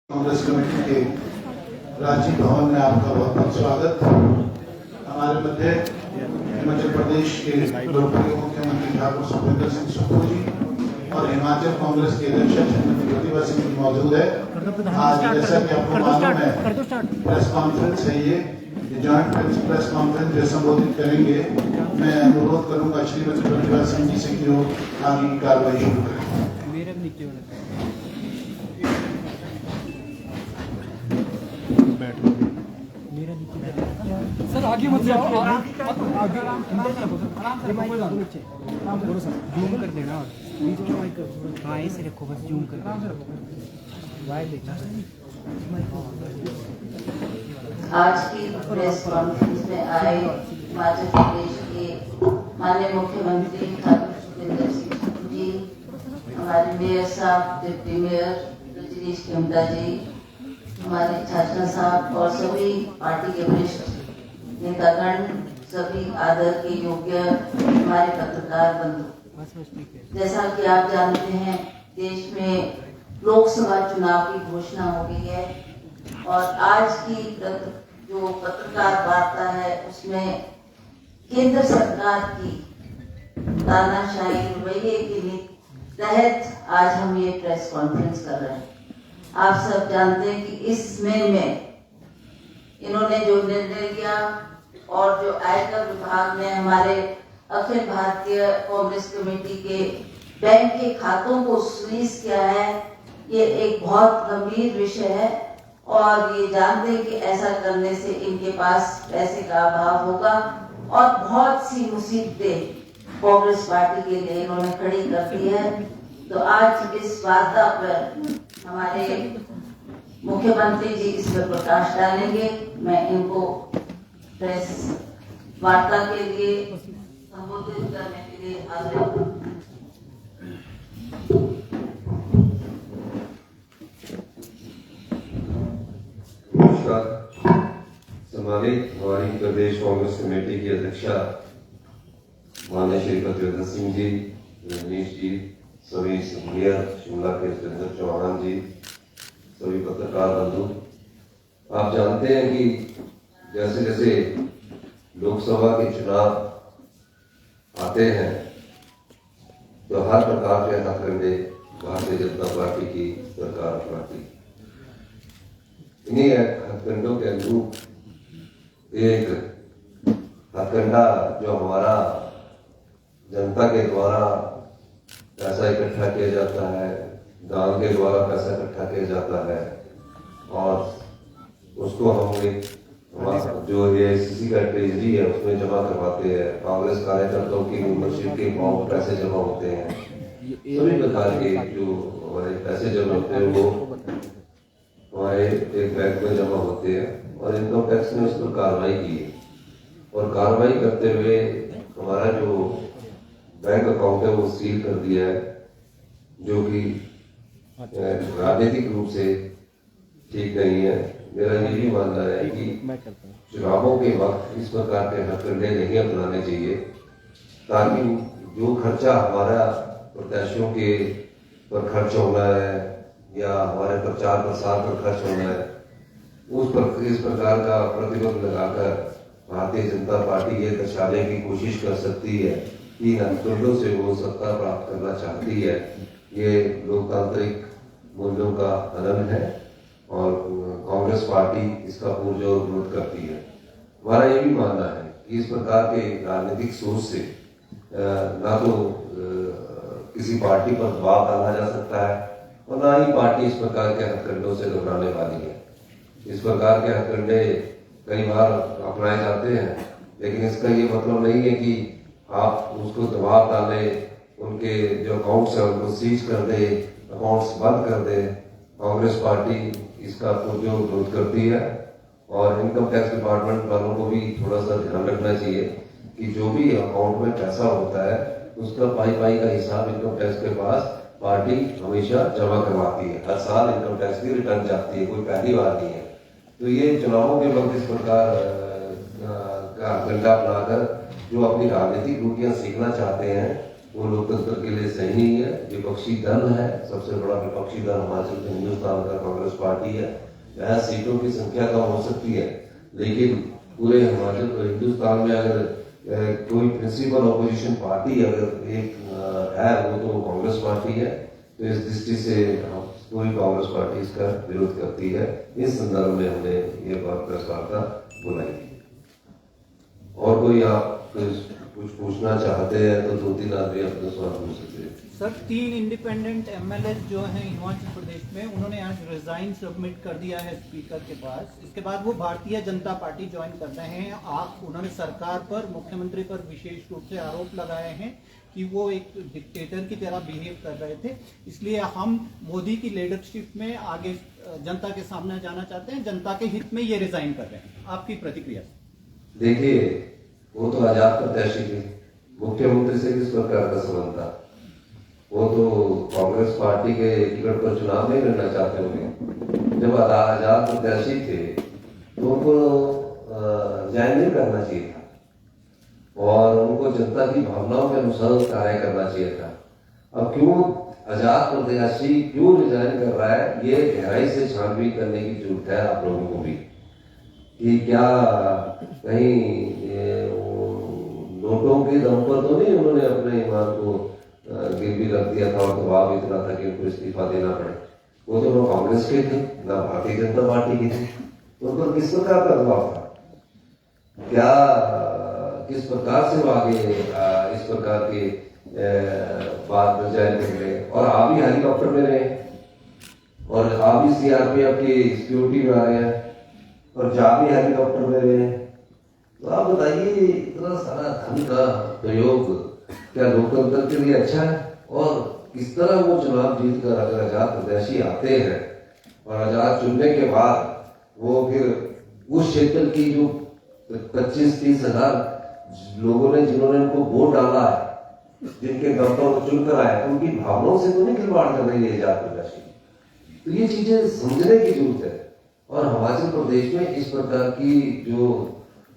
Congress committee के राजीव भवन में आपका बहुत बहुत स्वागत। हमारे मध्य हिमाचल प्रदेश के लोकप्रिय मुख्यमंत्री ठाकुर सुखविंदर सिंह सुक्खू जी और हिमाचल कांग्रेस के अध्यक्ष श्रीमती प्रतिभा सिंह जी मौजूद है। आज जैसा कि आपको मालूम है, प्रेस कॉन्फ्रेंस है, ये जॉइंट प्रेस कॉन्फ्रेंस जो संबोधित करेंगे। मैं अनुरोध करूंगा श्रीमती प्रतिभा सिंह जी से कि वो आगे की कार्रवाई शुरू करें। सर आगे मत जाओ, आगे बोलो सर, जूम कर देना और बीच में माइक कर। हाँ ऐसे रखो, बस जूम कर वाइड देखना। आज की प्रेस कॉन्फ्रेंस में आए हिमाचल प्रदेश के माननीय मुख्यमंत्री ठाकुर सुखविंदर सिंह सुक्खू जी, हमारे मेयर साहब, डिप्टी मेयर रजनीश खेमटा जी, हमारे चाचा साहब और सभी पार्टी के वरिष्ठ नेतागण, सभी आदर के योग्य हमारे पत्रकार बंधु। जैसा कि आप जानते हैं, देश में लोकसभा चुनाव की घोषणा हो गई है और आज की जो पत्रकार वार्ता है उसमें केंद्र सरकार की तानाशाही रवैये के तहत आज हम ये प्रेस कॉन्फ्रेंस कर रहे हैं। आप सब जानते हैं कि इस मई में इन्होंने जो निर्णय लिया और जो आयकर विभाग ने हमारे अखिल भारतीय कांग्रेस कमेटी के बैंक के खातों को फ्रीज किया है, ये एक बहुत गंभीर विषय है और ये जानते हैं कि ऐसा करने से इनके पास पैसे का अभाव होगा और बहुत सी मुसीबतें कांग्रेस पार्टी के लिए इन्होंने खड़ी कर दी है। तो आज इस वार्ता पर हमारे मुख्यमंत्री जी इस पर प्रकाश डालेंगे। मैं इनको प्रेस वार्ता के लिए संबोधित करने के लिए आग्रह। नमस्कार। सम्मानित हमारी प्रदेश कांग्रेस कमेटी की अध्यक्षा माननीय श्री प्रतिभा सिंह जी, रजनीश जी, सभी मेयर शिमला के सुरेंद्र चौहान जी, सभी पत्रकार बंधु, आप जानते हैं कि जैसे जैसे लोकसभा के चुनाव आते हैं तो हर प्रकार के हथकंडे भारतीय जनता पार्टी की सरकार अपनाती है। इन्हीं हथकंडों के अनुरूप एक हथकंडा जो हमारा जनता के द्वारा पैसा इकट्ठा किया जाता है, दान के द्वारा पैसा इकट्ठा किया जाता है और उसको हम एक जो एआईसीसी का ट्रेजरी है उसमें जमा करवाते हैं। कांग्रेस कार्यकर्ताओं की मेंबरशिप के अकाउंट पैसे जमा होते हैं, सभी प्रकार के जो हमारे पैसे जमा होते हैं वो हमारे एक बैंक में जमा होते हैं और इनकम टैक्स ने उस पर कार्रवाई की है और कार्रवाई करते हुए हमारा जो बैंक अकाउंट है वो सील कर दिया है, जो कि राजनीतिक रूप से ठीक नहीं है। मेरा ये भी मानना है कि चुनावों के वक्त इस प्रकार के हथकंडे नहीं अपनाने चाहिए ताकि जो खर्चा हमारा प्रत्याशियों के पर खर्च होना है या हमारे प्रचार प्रसार पर खर्च होना है उस पर इस प्रकार का प्रतिबंध लगाकर भारतीय जनता पार्टी ये दर्शाने की कोशिश कर सकती है कि हथकंडों से वो सत्ता प्राप्त करना चाहती है। ये लोकतांत्रिक मूल्यों का हनन है और कांग्रेस पार्टी इसका पुरजोर विरोध करती है। हमारा ये भी मानना है कि इस प्रकार के राजनीतिक सोच से ना तो किसी पार्टी पर दबाव डाला जा सकता है और ना ही पार्टी इस प्रकार के हथकंडों से घबराने वाली है। इस प्रकार के हथकंडे कई बार अपनाए जाते हैं, लेकिन इसका ये मतलब नहीं है कि आप उसको दबाव डालें, उनके जो अकाउंट्स है उनको सीज कर दे, अकाउंट्स बंद कर दे। कांग्रेस पार्टी इसका पुरजोर विरोध करती है और इनकम टैक्स डिपार्टमेंट वालों को भी थोड़ा सा ध्यान रखना चाहिए कि जो भी अकाउंट में पैसा होता है उसका पाई का हिसाब इनकम टैक्स के पास पार्टी हमेशा जमा करवाती है। हर साल इनकम टैक्स की रिटर्न जाती है, कोई पहली बार नहीं है। तो ये चुनावों के वक्त इस प्रकार का अजेंडा अपनाकर जो अपनी राजनीतिक ड्यूटियां सीखना चाहते हैं वो लोकतंत्र के लिए सही नहीं है। विपक्षी दल है, सबसे बड़ा विपक्षी दल हिमाचल के हिंदुस्तान का कांग्रेस पार्टी है। यहाँ सीटों की संख्या कम हो सकती है, लेकिन पूरे हिमाचल हिंदुस्तान में अगर कोई प्रिंसिपल ऑपोजिशन पार्टी अगर एक है वो तो कांग्रेस पार्टी है। तो इस दृष्टि से पूरी कांग्रेस पार्टी इसका विरोध करती है। इस संदर्भ में हमने ये बात प्रेस वार्ता बुलाई थी। और कोई आप कुछ पूछना चाहते हैं तो 2-3 आदमी अपने सवाल पूछ सकते हैं। सर 3 इंडिपेंडेंट एमएलए जो हैं हिमाचल प्रदेश में, उन्होंने आज रिजाइन सबमिट कर दिया है स्पीकर के पास। इसके बाद वो भारतीय जनता पार्टी ज्वाइन कर रहे हैं। उन्होंने सरकार पर, मुख्यमंत्री पर विशेष रूप से आरोप लगाए हैं कि वो एक डिक्टेटर की तरह बिहेव कर रहे थे। इसलिए हम मोदी की लीडरशिप में आगे जनता के सामने जाना चाहते हैं, जनता के हित में ये रिजाइन कर रहे हैं। आपकी प्रतिक्रिया? देखिए, वो तो आजाद प्रत्याशी थे, मुख्यमंत्री से किस प्रकार का संबंध था? वो तो कांग्रेस पार्टी के टिकट पर चुनाव नहीं लड़ना चाहते होंगे। जब आजाद प्रत्याशी थे तो उनको ज्वाइन नहीं करना चाहिए था और उनको जनता की भावनाओं के अनुसार कार्य करना चाहिए था। अब क्यों आजाद प्रत्याशी क्यों रिजाइन कर रहा है, ये गहराई से छानबीन करने की जरूरत है आप लोगों को भी, कि क्या कहीं नोटों के दम पर तो नहीं उन्होंने अपने ईमान को गिरवी रख दिया था और दबाव इतना था कि उनको इस्तीफा देना पड़े। वो तो ना कांग्रेस के थे ना भारतीय जनता पार्टी की थी, तो उन पर किस प्रकार का दबाव था? क्या किस प्रकार से वो आगे इस प्रकार की बात पर जाहिर कर रहे? और आप भी हेलीकॉप्टर में रहे और आप भी सीआरपीएफ की सिक्योरिटी में आ रहे हैं और जा भी हेलीकॉप्टर में रहे। तो आप बताइए, इतना सारा धन का प्रयोग क्या लोकतंत्र के लिए अच्छा है? और किस तरह वो चुनाव जीत कर अगर आजाद प्रत्याशी आते हैं और आजाद चुनने के बाद वो फिर उस क्षेत्र की जो 25-30 हजार लोगों ने जिन्होंने उनको वोट डाला है, जिनके दम पर वो चुन कर आए, उनकी भावनाओं से तो नहीं खिलवाड़ कर रही है आजाद प्रत्याशी। तो ये चीजें समझने की जरूरत है। और हिमाचल प्रदेश में इस प्रकार की जो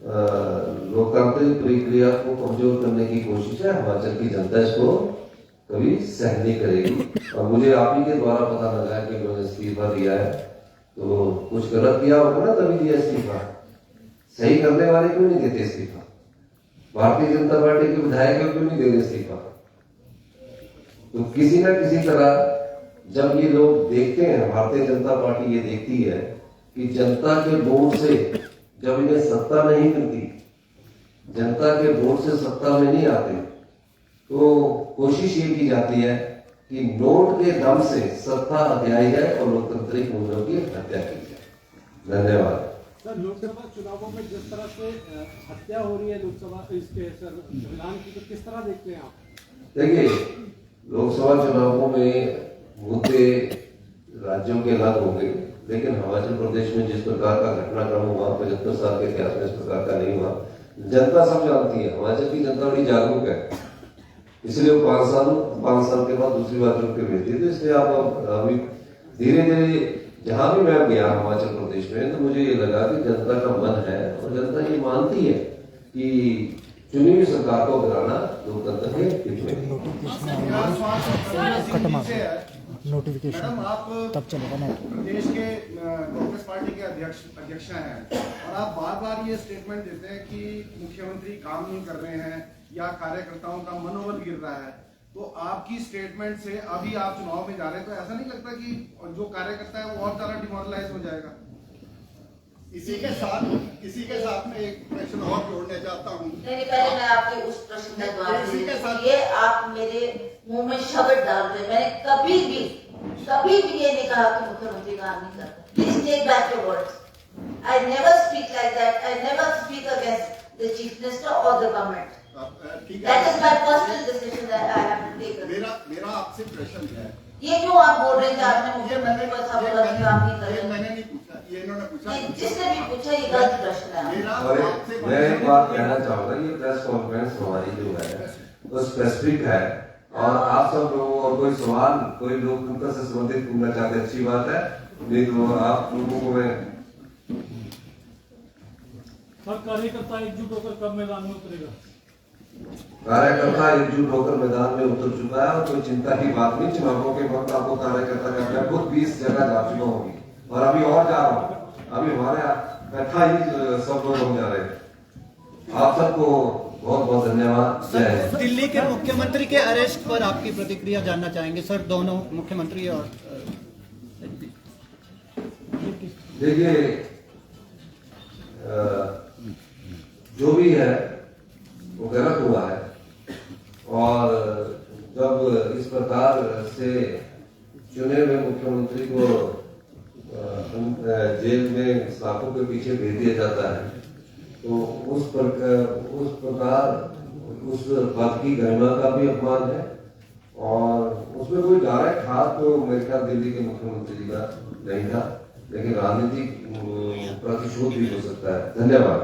लोकतांत्रिक प्रक्रिया को कमजोर करने की कोशिश है, हिमाचल की जनता इसको कभी सहन नहीं करेगी। और मुझे आप ही के द्वारा पता लगा कि उन्होंने इस्तीफा दिया है, तो कुछ गलत किया होगा ना तभी दिया इस्तीफा। सही करने वाले क्यों नहीं देते इस्तीफा? भारतीय जनता पार्टी के विधायक क्यों नहीं दे रहे इस्तीफा? तो किसी न किसी तरह जब ये लोग देखते हैं, भारतीय जनता पार्टी ये देखती है कि जनता के वोट से जब इन्हें सत्ता नहीं मिलती, जनता के वोट से सत्ता में नहीं आते, तो कोशिश ये की जाती है कि नोट के दम से सत्ता हथियाई जाए और लोकतांत्रिक मूल्यों की हत्या की जाए। धन्यवाद। सर, लोकसभा चुनावों में जिस तरह से हत्या हो रही है लोकसभा इसके संविधान की, तो किस तरह देखते हैं आप? देखिए, लोकसभा चुनावों में मुद्दे राज्यों के अलग होंगे, लेकिन हिमाचल प्रदेश में जिस प्रकार का घटनाक्रम हुआ 75 साल के इतिहास में इस प्रकार का नहीं हुआ। जनता सब जानती है, हिमाचल की जनता बड़ी जागरूक है, इसलिए वो 5 साल के बाद दूसरी बार चुन के भेजती है। तो इसलिए आप अभी धीरे धीरे जहां भी मैं गया हिमाचल प्रदेश में, तो मुझे ये लगा कि जनता का मन है और जनता ये मानती है कि चुनी हुई सरकार को गिराना लोकतंत्र के हित में। मैडम, आप तब चलेगा ना, देश के कांग्रेस पार्टी के अध्यक्ष हैं और आप बार बार ये स्टेटमेंट देते हैं कि मुख्यमंत्री काम नहीं कर रहे हैं या कार्यकर्ताओं का मनोबल गिर रहा है। तो आपकी स्टेटमेंट से अभी आप चुनाव में जा रहे हैं, तो ऐसा नहीं लगता कि जो कार्यकर्ता है वो और ज्यादा डिमोरलाइज हो जाएगा? इसी के साथ में एक प्रश्न और जोड़ना चाहता हूँ। नहीं, पहले मैं आपके उस प्रश्न का जवाब देने के लिए आप मेरे मुंह में शब्द डाल रहे। मैंने कभी भी ये नहीं कहा कि मुख्यमंत्री काम नहीं करता। Please take back your words. I never speak like that. I never speak against the chief minister or the government. That is my personal decision that I have to take. मेरा आपसे प्रश्न है, ये क्यों आप बोल रहे थे? आपने मुख्यमंत्री पर सब बोला कि काम नहीं कर रहे। मैंने नहीं पूछा, ये इन्होंने पूछा। जिसने भी पूछा ये गलत प्रश्न है। मैं एक बात कहना चाहूंगा, ये प्रेस कॉन्फ्रेंस हमारी जो है वो स्पेसिफिक है और आप सब लोगों और कोई सवाल कोई लोकतंत्र से संबंधित पूछना चाहते हैं, अच्छी बात है, नहीं तो आप लोगों को मैं सर, कार्यकर्ता एकजुट होकर कब मैदान में उतरेगा? कार्यकर्ता एकजुट होकर मैदान में उतर चुका है और कोई चिंता की बात नहीं। चुनावों के वक्त आपको कार्यकर्ता का मैं खुद 20 जगह जा चुका हूँ और अभी और जा रहा हूँ। अभी हमारे इकट्ठा ही सब लोग हो जा रहे हैं। आप सबको बहुत बहुत धन्यवाद। जय हिंद। दिल्ली के मुख्यमंत्री के अरेस्ट पर आपकी प्रतिक्रिया जानना चाहेंगे सर, दोनों मुख्यमंत्री और देखिए, जो भी है वो गलत हुआ है और जब इस प्रकार से चुने हुए मुख्यमंत्री को जेल में सलाखों के पीछे भेज दिया जाता है तो उस प्रकार उस पद की गरिमा का भी अपमान है और उसमें कोई डायरेक्ट हाथ तो मेरे ख्याल दिल्ली के मुख्यमंत्री का नहीं था, लेकिन राजनीतिक प्रतिशोध भी हो सकता है। धन्यवाद।